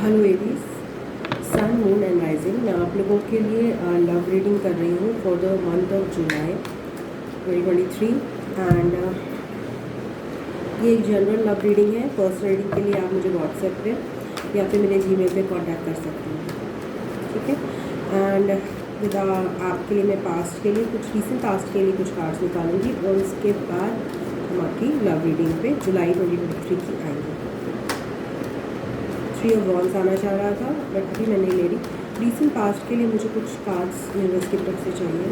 Hello Aries, sun moon and rising. मैं आप लोगों के लिए लव रीडिंग कर रही हूँ for the month of July 2023 and ये एक जनरल लव रीडिंग है। पर्सनल रीडिंग के लिए आप मुझे व्हाट्सएप पे या फिर मेरे जीमेल पे कांटेक्ट कर सकते हैं, ठीक है। एंड आपके लिए मैं पास्ट के लिए कुछ रीसेंट पास्ट के लिए कुछ कार्ड्स निकालूंगी और उसके बाद हम आपकी लव रीडिंग पे जुलाई 2023 की आएंगे। 3 ऑफ वॉन्ड्स आना चाह रहा था बट अभी मैं नहीं ले रही। रीसेंट पास्ट के लिए मुझे कुछ कार्ड्स यूनिवर्स की तरफ से चाहिए।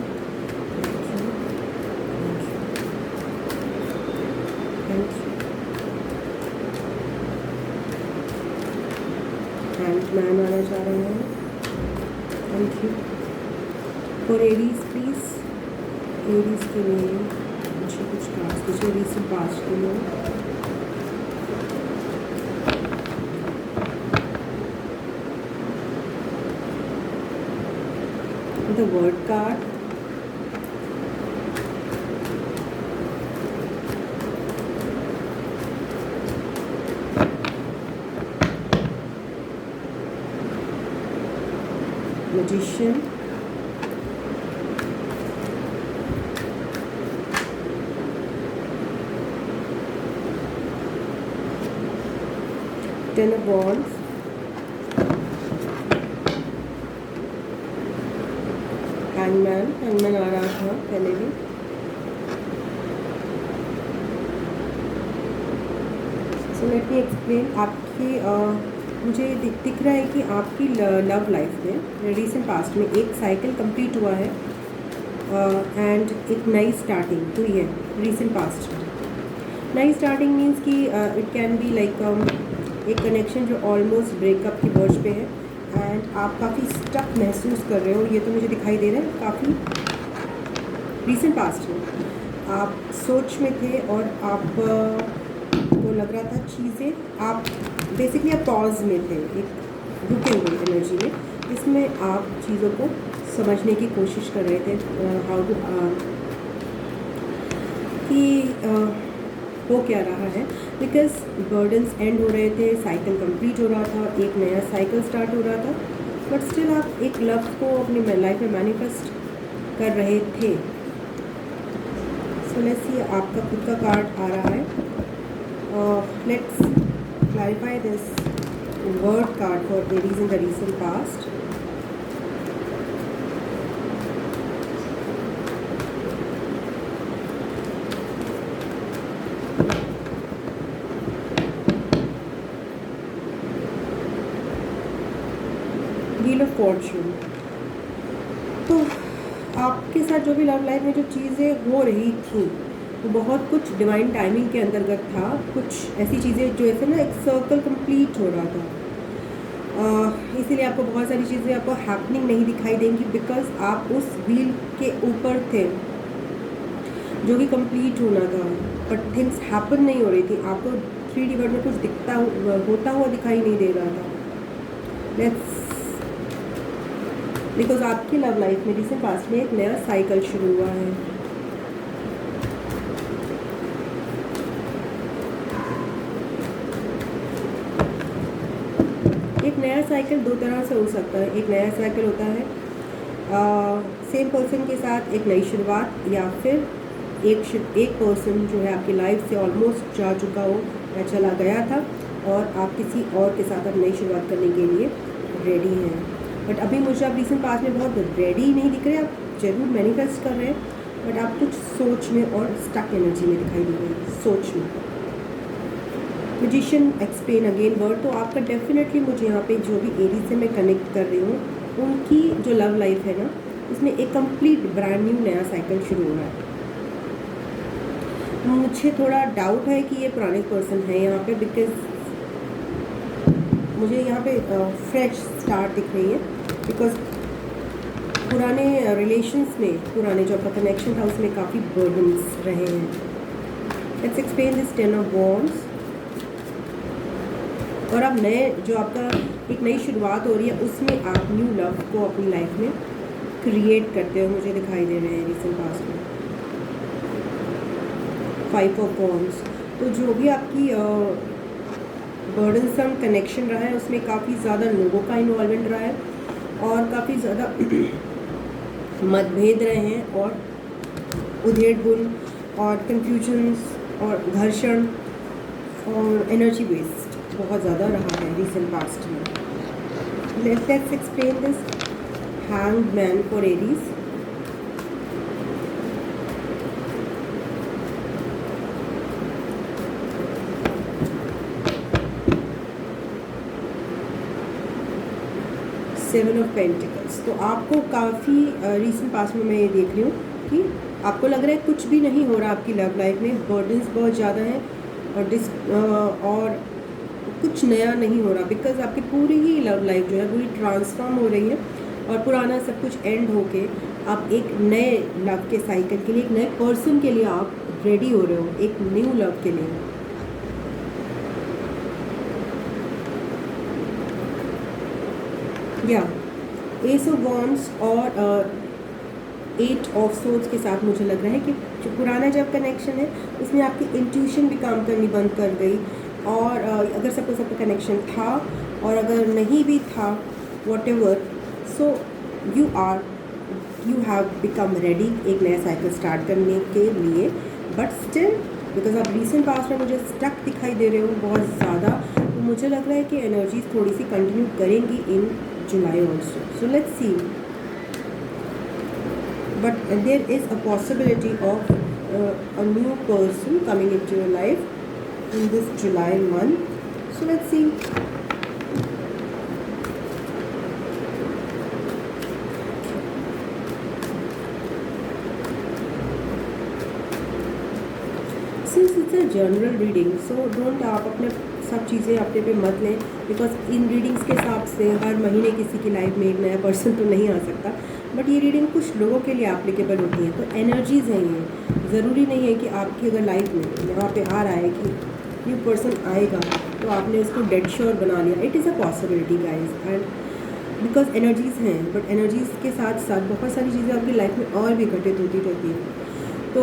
हैंडमैन आना चाह रहे हैं। Thank you. और एरीज प्लीज़, एरीज के लिए मुझे कुछ कार्ड्स दीजिए रीसेंट पास्ट के लिए। The word card, magician, ten of wands, hangman आ रहा था पहले भी। So let me explain. आपकी मुझे दिख रहा है कि आपकी लव लाइफ में रीसेंट पास्ट में एक साइकिल कंप्लीट हुआ है एंड एक नई स्टार्टिंग हुई है रीसेंट पास्ट में। नई स्टार्टिंग मीन्स कि इट कैन बी लाइक एक कनेक्शन जो ऑलमोस्ट ब्रेकअप की वर्ज पे है एंड आप काफ़ी स्टक महसूस कर रहे हो। ये तो मुझे दिखाई दे रहा है काफ़ी रीसेंट पास्ट में आप सोच में थे और आप को लग रहा था चीज़ें, आप बेसिकली आप पॉज में थे, एक रुके हुए एनर्जी में, इसमें आप चीज़ों को समझने की कोशिश कर रहे थे हाउ टू कि हो क्या रहा है। बिकॉज बर्डन्स एंड हो रहे थे, साइकिल कंप्लीट हो रहा था, एक नया साइकिल स्टार्ट हो रहा था, बट स्टिल आप एक लव को अपनी लाइफ में मैनिफेस्ट कर रहे थे। सो लेट्स सी आपका खुद का कार्ड आ रहा है। Let's clarify this word card for Aries in the recent past. Wheel of Fortune. तो आपके साथ जो भी लव लाइफ में जो चीज़ें हो रही थी वो बहुत कुछ डिवाइन टाइमिंग के अंतर्गत था। कुछ ऐसी चीज़ें जो ऐसे ना एक सर्कल कंप्लीट हो रहा था, इसीलिए आपको बहुत सारी चीज़ें आपको हैपनिंग नहीं दिखाई देंगी बिकॉज आप उस व्हील के ऊपर थे जो कि कंप्लीट होना था, बट थिंग्स हैपन नहीं हो रही थी। आपको 3D वर्ल्ड में कुछ होता हुआ दिखाई नहीं दे रहा था। लेट्स बिकॉज आपकी लव लाइफ में रिसेंट पास्ट में एक नया साइकिल शुरू हुआ है। एक नया साइकिल दो तरह से हो सकता है। एक नया साइकिल होता है सेम पर्सन के साथ एक नई शुरुआत, या फिर एक पर्सन जो है आपकी लाइफ से ऑलमोस्ट जा चुका हो या चला गया था और आप किसी और के साथ अब नई शुरुआत करने के लिए रेडी हैं। बट अभी मुझे आप रीसेंट पास्ट में बहुत रेडी नहीं दिख रहे। आप जरूर मैनिफेस्ट कर रहे हैं बट आप कुछ सोच में और स्टक एनर्जी में दिखाई दे रहे हैं, सोच में। Magician explain again word. तो आपका डेफिनेटली मुझे यहाँ पे जो भी एरीज से मैं कनेक्ट कर रही हूँ उनकी जो लव लाइफ है ना, उसमें एक कंप्लीट ब्रांड न्यू नया साइकिल शुरू हो रहा है। मुझे थोड़ा डाउट है कि ये पुराने पर्सन है यहाँ पे, बिकॉज मुझे यहाँ पे फ्रेश स्टार्ट दिख रही है। बिकॉज पुराने रिलेशंस में, पुराने जो आपका कनेक्शन था उसमें काफ़ी बर्डन्स रहे हैं। Let's explain this 10 of wands. और अब नए जो आपका एक नई शुरुआत हो रही है उसमें आप न्यू लव को अपनी लाइफ में क्रिएट करते हो, मुझे दिखाई दे रहे हैं रीसेंट पास्ट में। 5 ऑफ वॉन्ड्स। तो जो भी आपकी बर्डनसम कनेक्शन रहा है, उसमें काफ़ी ज़्यादा लोगों का इन्वॉल्वमेंट रहा है और काफ़ी ज़्यादा मतभेद रहे हैं और उधेड़-बुन और कन्फ्यूजन्स और घर्षण और एनर्जी वेस्ट बहुत ज़्यादा रहा है रिसेंट पास्ट में. Let's explain this. Hanged Man for Aries. Seven of pentacles. तो आपको काफ़ी रीसेंट पास्ट में मैं ये देख रही हूँ कि आपको लग रहा है कुछ भी नहीं हो रहा आपकी लव लाइफ में, बर्डन्स बहुत ज़्यादा हैं और कुछ नया नहीं हो रहा, बिकॉज आपकी पूरी ही लव लाइफ जो है पूरी ट्रांसफॉर्म हो रही है और पुराना सब कुछ एंड होके आप एक नए लव के साइकिल के लिए, एक नए पर्सन के लिए आप रेडी हो रहे हो, एक न्यू लव के लिए. या एस ऑफ वॉन्ड्स और एट ऑफ सोर्ड्स के साथ मुझे लग रहा है कि जो पुराना जब कनेक्शन है उसमें आपकी इंट्यूशन भी काम करनी बंद कर गई. और अगर सपोज आपका कनेक्शन था और अगर नहीं भी था, what ever, so you have become ready एक नया साइकिल स्टार्ट करने के लिए. बट स्टिल बिकॉज आप रीसेंट पास्ट में मुझे स्टक दिखाई दे रहे हो बहुत ज़्यादा, तो मुझे लग रहा है कि एनर्जीज थोड़ी सी कंटिन्यू करेंगी in July also. So let's see. But there is a possibility of a new person coming into your life in this July month. So let's see. Since it's a general reading, so don't आप अपने सब चीज़ें अपने पे मत लें, because in readings के हिसाब से हर महीने किसी की लाइफ में एक नया पर्सन तो नहीं आ सकता. बट ये रीडिंग कुछ लोगों के लिए एप्लीकेबल होती है. तो एनर्जीज़ हैं ये, ज़रूरी नहीं है कि आपकी अगर लाइफ में यहाँ पे आ रहा है कि न्यू पर्सन आएगा तो आपने उसको डेड श्योर बना लिया. It is a possibility guys, and because energies हैं, बट एनर्जीज़ के साथ साथ बहुत सारी चीज़ें आपकी लाइफ में और भी घटित होती रहती हैं. तो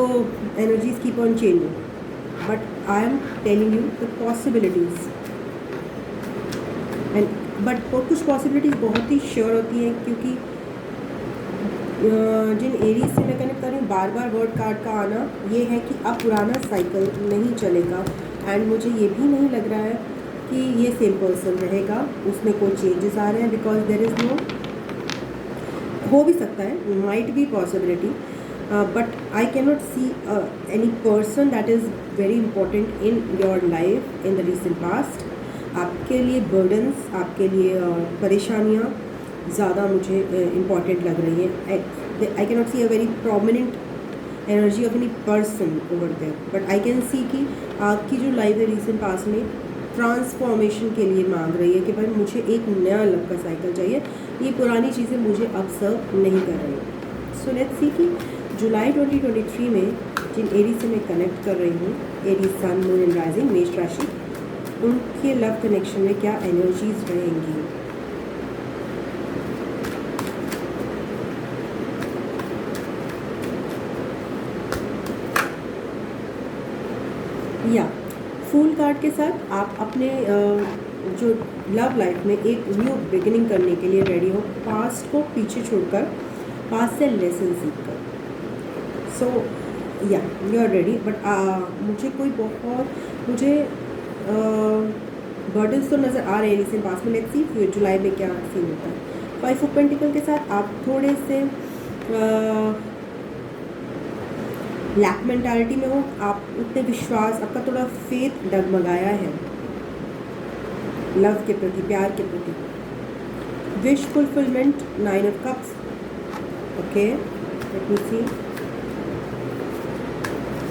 energies keep on changing, but I am telling you the possibilities. And but कुछ पॉसिबिलिटीज़ बहुत ही श्योर होती हैं, क्योंकि जिन एरीज से मैं कनेक्ट कर रही हूँ बार बार वर्ड कार्ड का आना ये है कि अब पुराना साइकिल नहीं चलेगा. एंड मुझे ये भी नहीं लग रहा है कि ये सेम पर्सन रहेगा, उसमें कोई चेंजेस आ रहे हैं, बिकॉज देर इज़ नो, हो भी सकता है, might be possibility, but I can not see any person that is very important in your life in the recent past. आपके लिए बर्डन्स, आपके लिए परेशानियाँ ज़्यादा मुझे इम्पॉर्टेंट लग रही हैं. I can not see a very prominent energy of any person over there, but I can see कि आपकी जो लाइफ है रिसेंट पास में ट्रांसफॉर्मेशन के लिए मांग रही है कि भाई मुझे एक नया लव का साइकिल चाहिए, ये पुरानी चीज़ें मुझे अब सर्व नहीं कर रही. सो लेट्स सी कि जुलाई 2023 में जिन एरीज से मैं कनेक्ट कर रही हूँ, Aries sun moon and rising मेष राशि, उनके लव कनेक्शन में क्या एनर्जीज रहेंगी. या फूल कार्ड के साथ आप अपने जो लव लाइफ में एक न्यू बिगिनिंग करने के लिए रेडी हो, पास्ट को पीछे छोड़कर, पास्ट से लेसन सीख कर. सो या यू आर रेडी. बट मुझे कोई मुझे बर्डन्स तो नज़र आ रहे हैं रिसेंट पास्ट में. लेट्स सी फिर जुलाई में क्या सीन होता है. 5 ऑफ पेंटिकल के साथ आप थोड़े से लैक मेंटालिटी में हो, आप उतने विश्वास, आपका थोड़ा फेथ डगमगाया है लव के प्रति, प्यार के प्रति. Wish fulfilment, 9 of cups. Okay, let me see.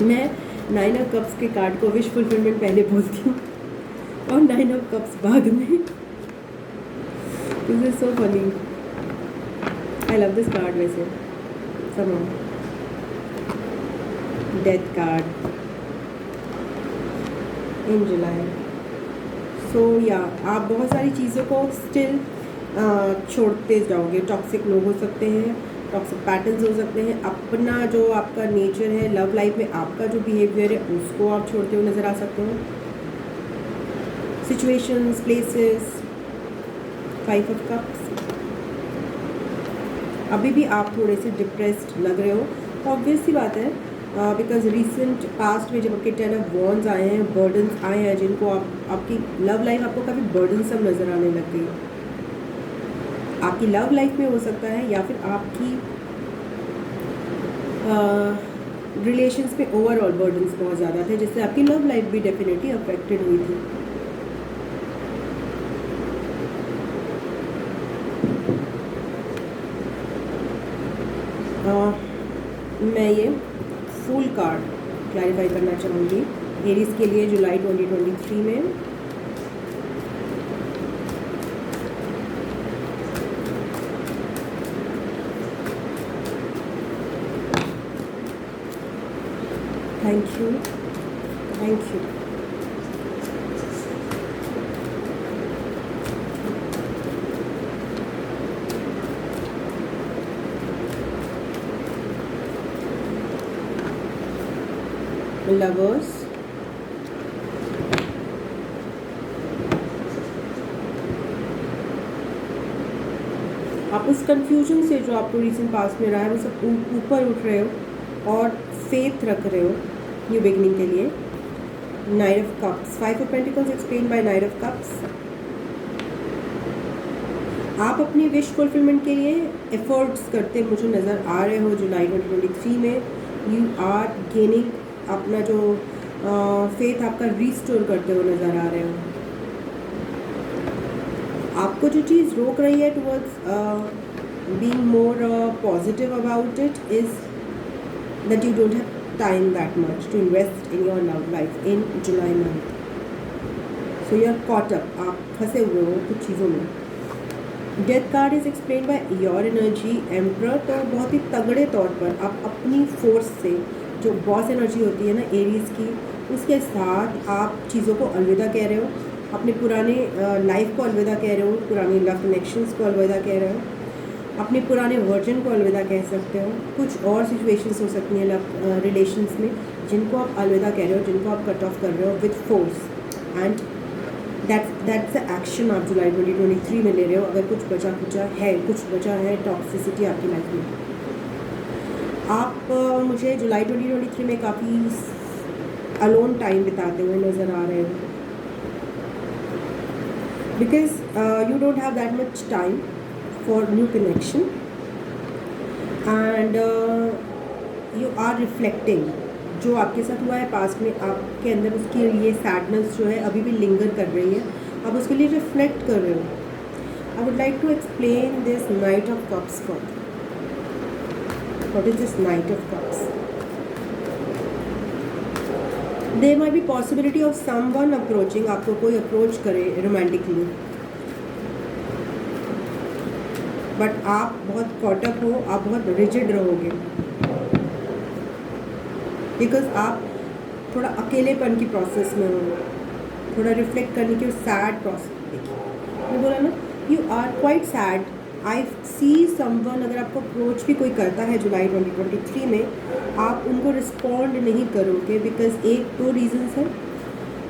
मैं 9 ऑफ कप्स के कार्ड को विश फुलफिलमेंट पहले बोलती हूँ और 9 ऑफ कप्स बाद में. This is so funny. I love this card वैसे somehow. Death card in July. So या आप बहुत सारी चीज़ों को स्टिल छोड़ते जाओगे. टॉक्सिक लोग हो सकते हैं, टॉक्सिक पैटर्न्स हो सकते हैं, अपना जो आपका नेचर है लव लाइफ में, आपका जो बिहेवियर है उसको आप छोड़ते हुए नज़र आ सकते हो. Situations, places, 5 of cups. अभी भी आप थोड़े से डिप्रेस्ड लग रहे हो, ऑब्वियस सी बात है, बिकॉज रिसेंट पास्ट में जब आपके 10 ऑफ वॉन्ड्स आए हैं, बर्डन्स आए हैं, जिनको आपकी लव लाइफ आपको काफ़ी बर्डनसम नज़र आने लग गई। आपकी लव लाइफ में हो सकता है, या फिर आपकी रिलेशंस में ओवरऑल बर्डन्स बहुत ज़्यादा थे, जिससे आपकी लव लाइफ भी डेफिनेटली अफेक्टेड हुई थी। मैं ये फुल कार्ड क्लैरिफाई करना चाहूँगी एरीज के लिए जुलाई 2023 में। Thank you, thank you. Lovers, आप उस कंफ्यूजन से जो आपको रीसेंट पास्ट में रहा है वो सब ऊपर उठ रहे हो और फेथ रख रहे हो न्यू बिगनिंग के लिए। Night of cups, 5 of pentacles explain by night of cups. आप अपनी विश फुलफिलमेंट के लिए एफर्ट्स करते मुझे नज़र आ रहे हो जुलाई 2023 में। यू आर गेनिंग, अपना जो फेथ आपका रिस्टोर करते हुए नज़र आ रहे हो। आपको जो चीज़ रोक रही है towards being more positive about it is that you don't have time that much to invest in your love life in July month. So you are caught up, आप फंसे हुए हो कुछ चीज़ों में। Death card is explain by your energy emperor. तो बहुत ही तगड़े तौर पर आप अपनी फोर्स से, जो बॉस एनर्जी होती है ना एरीज की, उसके साथ आप चीज़ों को अलविदा कह रहे हो, अपने पुराने लाइफ को अलविदा कह रहे हो, पुराने लव कनेक्शंस को अलविदा कह रहे हो, अपने पुराने वर्जन को अलविदा कह सकते हो। कुछ और सिचुएशंस हो सकती हैं लव रिलेशंस में जिनको आप अलविदा कह रहे हो, जिनको आप कट ऑफ कर रहे हो with force, and that's the action आप जुलाई 2023 में ले रहे हो। अगर कुछ बचा है टॉक्सिसिटी आपकी लाइफ में। आप मुझे जुलाई 2023 में काफ़ी अलोन टाइम बिताते हुए नज़र आ रहे हो, because you don't have that much time for new connection and you are reflecting. जो आपके साथ हुआ है पास्ट में, आपके अंदर उसके लिए सैडनेस जो है अभी भी लिंगर कर रही है, आप उसके लिए रिफ्लेक्ट कर रहे हो। I would like to explain this knight of cups for. What is this Knight of Cups? There might be possibility of someone approaching, आपको कोई अप्रोच करे रोमांटिकली, बट आप बहुत कॉट अप हो, आप बहुत रिजिड रहोगे, बिकॉज आप थोड़ा अकेलेपन की प्रोसेस में हो, थोड़ा रिफ्लेक्ट करने की सैड प्रोसेस। देखिए मैं बोला ना, you are quite sad. I see someone, अगर आपको अप्रोच भी कोई करता है जुलाई 2023 में, आप उनको रिस्पॉन्ड नहीं करोगे, बिकॉज 1-2 रीजंस हैं,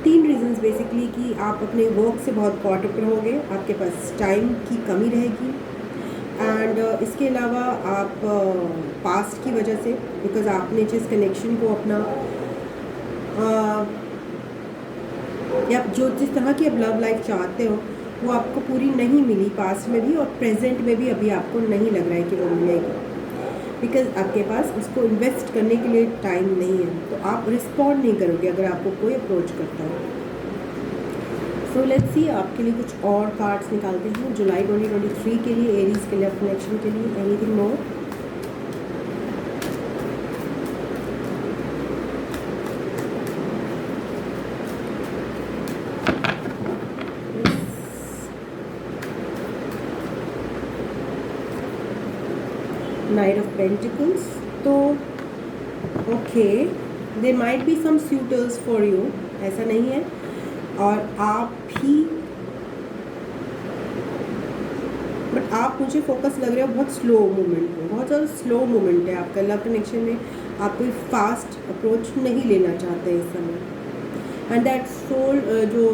3 रीजंस बेसिकली, कि आप अपने वर्क से बहुत कॉट अप रहोगे, आपके पास टाइम की कमी रहेगी, एंड इसके अलावा आप पास्ट की वजह से, बिकॉज आपने जिस कनेक्शन को अपना या जिस तरह की आप लव लाइफ चाहते हो वो आपको पूरी नहीं मिली पास्ट में भी, और प्रेजेंट में भी अभी आपको नहीं लग रहा है कि वो मिलेगी, बिकॉज आपके पास उसको इन्वेस्ट करने के लिए टाइम नहीं है। तो आप रिस्पॉन्ड नहीं करोगे अगर आपको कोई अप्रोच करता है। सो लेट्स सी, आपके लिए कुछ और कार्ड्स निकालते हैं जुलाई 2023 के लिए, एरीज के लिए, कनेक्शन के लिए। Anything more? Knight of Pentacles. तो okay, there might be some suitors for you, ऐसा नहीं है, और आप भी, बट आप मुझे फोकस लग रहे हो बहुत स्लो मूवमेंट में, बहुत ज़्यादा स्लो मूवमेंट है आपका लव कनेक्शन में। आप कोई फास्ट अप्रोच नहीं लेना चाहते इस समय, एंड दैट सोल जो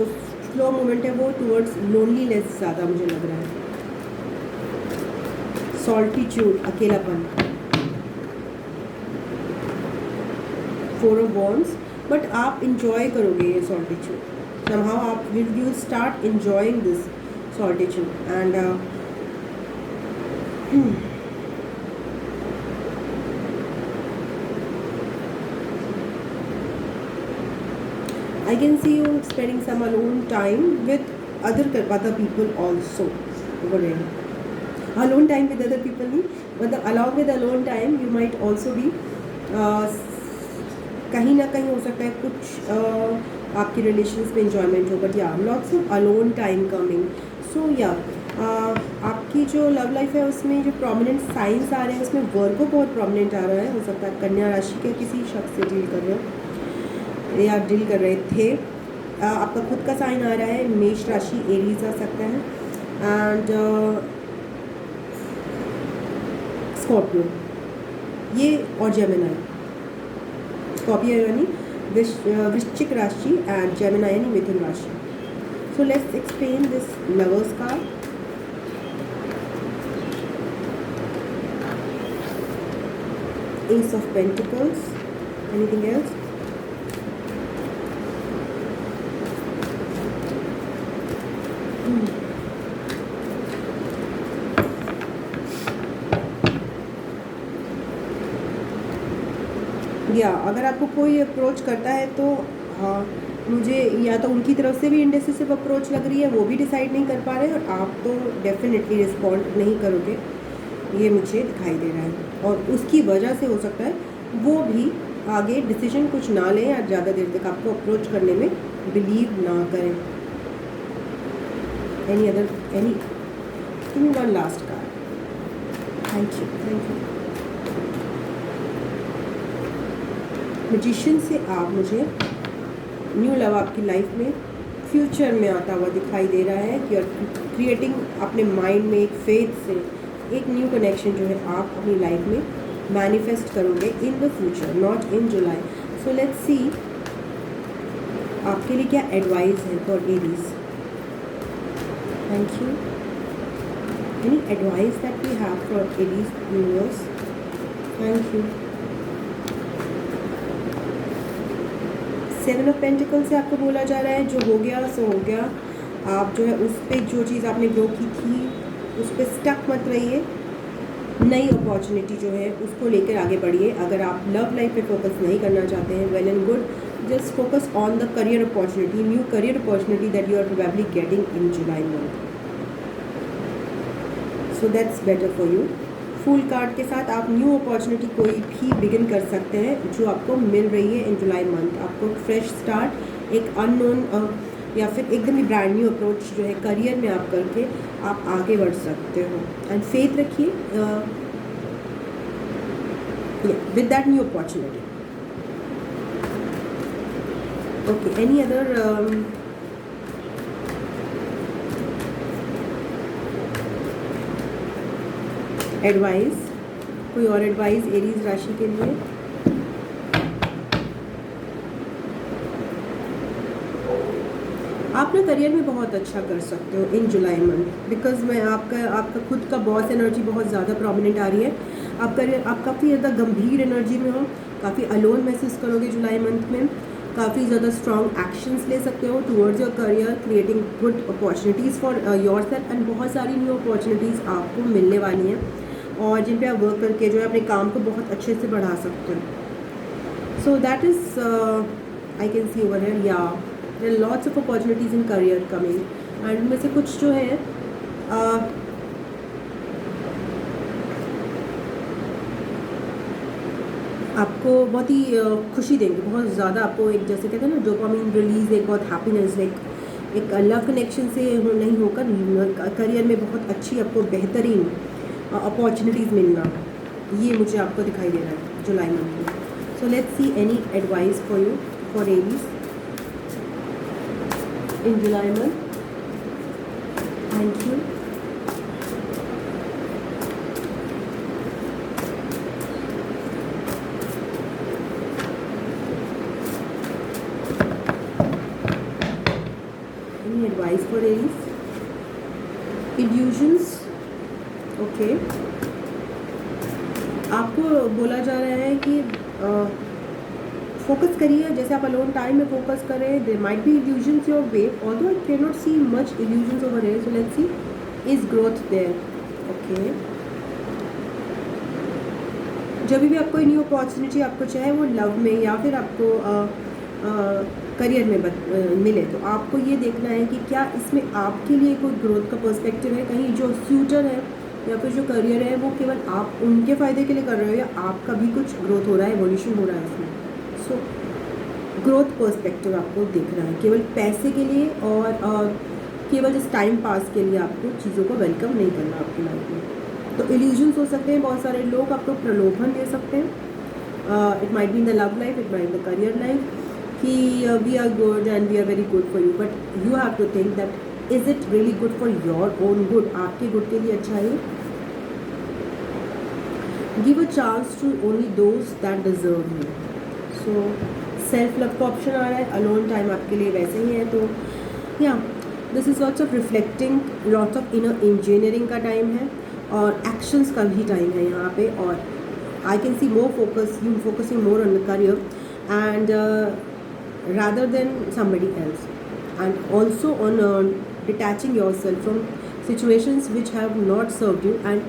स्लो मूवमेंट है वो टूवर्ड्स लोनलीनेस ज़्यादा मुझे लग रहा है, सॉल्टिट्यूड, अकेलापन, 4 ऑफ वॉन्ड्स। बट आप इंजॉय करोगे ये सॉल्टिट्यूड, somehow आप will start enjoying this solitude and I can see you spending some alone time with other people also over there. Alone time with other people नहीं, मतलब along with alone time you might also be कहीं ना कहीं हो सकता है कुछ आपकी रिलेशंस में enjoyment हो, बट या lots of alone time coming. So आपकी जो लव लाइफ है उसमें जो प्रोमिनेंट साइंस आ रहे हैं उसमें वर्गो बहुत प्रोमिनेंट आ रहा है, हो सकता है कन्या राशि के किसी शख्स से डील कर रहे हो या डील कर रहे थे। आपका खुद का साइन आ रहा है, मेष राशि, एरीज आ सकता है एंड स्कॉर्पियो ये और जेमिनाई। स्कॉर्पियो यानी वृश्चिक राशि एंड जेमिनाई यानी मिथुन राशि। So let's explain this lovers card. Ace of Pentacles, anything else? या अगर आपको कोई अप्रोच करता है तो मुझे या तो उनकी तरफ से भी इंडेसिसिव अप्रोच लग रही है, वो भी डिसाइड नहीं कर पा रहे और आप तो डेफिनेटली रिस्पॉन्ड नहीं करोगे, ये मुझे दिखाई दे रहा है। और उसकी वजह से हो सकता है वो भी आगे डिसीजन कुछ ना लें या ज़्यादा देर तक आपको अप्रोच करने में बिलीव ना करें। Any one last card. Thank you. Magician से आप मुझे न्यू लव आपकी लाइफ में फ्यूचर में आता हुआ दिखाई दे रहा है कि क्रिएटिंग अपने माइंड में एक फेथ से एक न्यू कनेक्शन जो है आप अपनी लाइफ में मैनिफेस्ट करोगे in the future, not in July. So let's see आपके लिए क्या एडवाइस है for Aries. Thank you. Any advice that we have for Aries universe? Thank you. 7 of pentacle से आपको बोला जा रहा है जो हो गया सो हो गया, आप जो है उस पर जो चीज़ आपने ग्रो की थी उस पर स्टक मत रहिए, नई अपॉर्चुनिटी जो है उसको लेकर आगे बढ़िए। अगर आप लव लाइफ पे फोकस नहीं करना चाहते हैं, well and good, just focus on the career opportunity, new career opportunity that you are probably getting in July month. So that's better for you. Fool card के साथ आप न्यू अपॉर्चुनिटी कोई भी बिगिन कर सकते हैं जो आपको मिल रही है इन जुलाई मंथ। आपको फ्रेश स्टार्ट, एक अननोन या फिर एकदम ही ब्रांड न्यू अप्रोच जो है करियर में आप करके आप आगे बढ़ सकते हो एंड फेथ रखिए with that new opportunity. Okay, any other advice, कोई और एडवाइस एरीज राशि के लिए? आप ना करियर में बहुत अच्छा कर सकते हो इन जुलाई मंथ, बिकॉज मैं आपका खुद का बॉस एनर्जी बहुत ज़्यादा प्रोमिनेंट आ रही है। आप काफ़ी ज़्यादा गंभीर एनर्जी में हो, काफ़ी अलोन महसूस करोगे जुलाई मंथ में, काफ़ी ज़्यादा स्ट्रॉन्ग एक्शंस ले सकते हो towards your career, creating good opportunities for your self and बहुत सारी न्यू अपॉर्चुनिटीज़ आपको मिलने वाली हैं और जिन पे आप वर्क करके जो है अपने काम को बहुत अच्छे से बढ़ा सकते हो। So that is I can see over here, या there are lots of opportunities in career coming and उनमें से कुछ जो है आपको बहुत ही खुशी देंगे, बहुत ज़्यादा आपको एक जैसे कहते हैं ना डोपामिन रिलीज, एक बहुत हैप्पीनेस, एक लव कनेक्शन से नहीं होकर करियर में बहुत अच्छी आपको बेहतरीन अपॉर्चुनिटीज़ मिलना, ये मुझे आपको दिखाई दे रहा है जुलाई मंथ में। सो let's see any advice for you for Aries in July month. Thank you. Aries, okay, आपको बोला जा रहा है कि फोकस करिए, जैसे आप अलोन टाइम में फोकस करें. There might be illusions your way, although I can not see much illusions over here, so let's see is growth there. Okay, जब भी आपको न्यू अपॉर्चुनिटी, आपको चाहे वो लव में या फिर आपको करियर में मिले, तो आपको ये देखना है कि क्या इसमें आपके लिए कोई ग्रोथ का पर्सपेक्टिव है. कहीं जो स्यूटर है या फिर जो करियर है वो केवल आप उनके फ़ायदे के लिए कर रहे हो या आपका भी कुछ ग्रोथ हो रहा है, एवोल्यूशन हो रहा है उसमें. सो ग्रोथ पर्सपेक्टिव आपको देखना है, केवल पैसे के लिए और केवल जिस टाइम पास के लिए आपको चीज़ों को वेलकम नहीं करना आपकी लाइफ में. तो इल्यूजन्स हो सकते हैं, बहुत सारे लोग आपको प्रलोभन दे सकते हैं. It might be in the love life, it might in the career life, कि we are good and we are very good for you, but you have to think that is it really good for your own good, आपके good के लिए अच्छा है. Give a chance to only those that deserve you. So self love का option आ रहा है, alone time आपके लिए वैसे ही है. तो या this is lots of reflecting, lots of inner engineering का टाइम है और एक्शंस का भी टाइम है यहाँ पे. और आई can C more focus, you focusing more on the career and rather than somebody else, and also on detaching yourself from situations which have not served you, and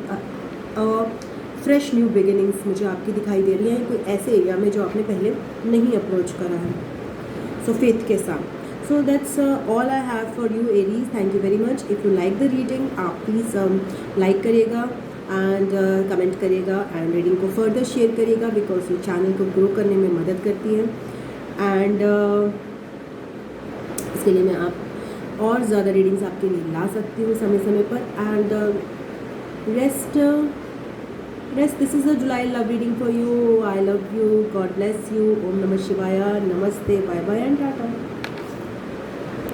fresh new beginnings मुझे आपकी दिखाई दे रही हैं कोई ऐसे area में जो आपने पहले नहीं अप्रोच करा है. सो फेथ के साथ. So that's all I have for you Aries. Thank you very much. If you like the reading, आप प्लीज़ लाइक करिएगा एंड कमेंट करिएगा एंड रीडिंग को फर्दर शेयर करिएगा, बिकॉज ये चैनल को ग्रो करने में मदद करती है. एंड इसके लिए मैं आप और ज़्यादा रीडिंग्स आपके लिए ला सकती हूँ समय समय पर. And rest this is a July love reading for you. I love you. God bless you. ओम नमः शिवाय. नमस्ते. Bye bye and Tata.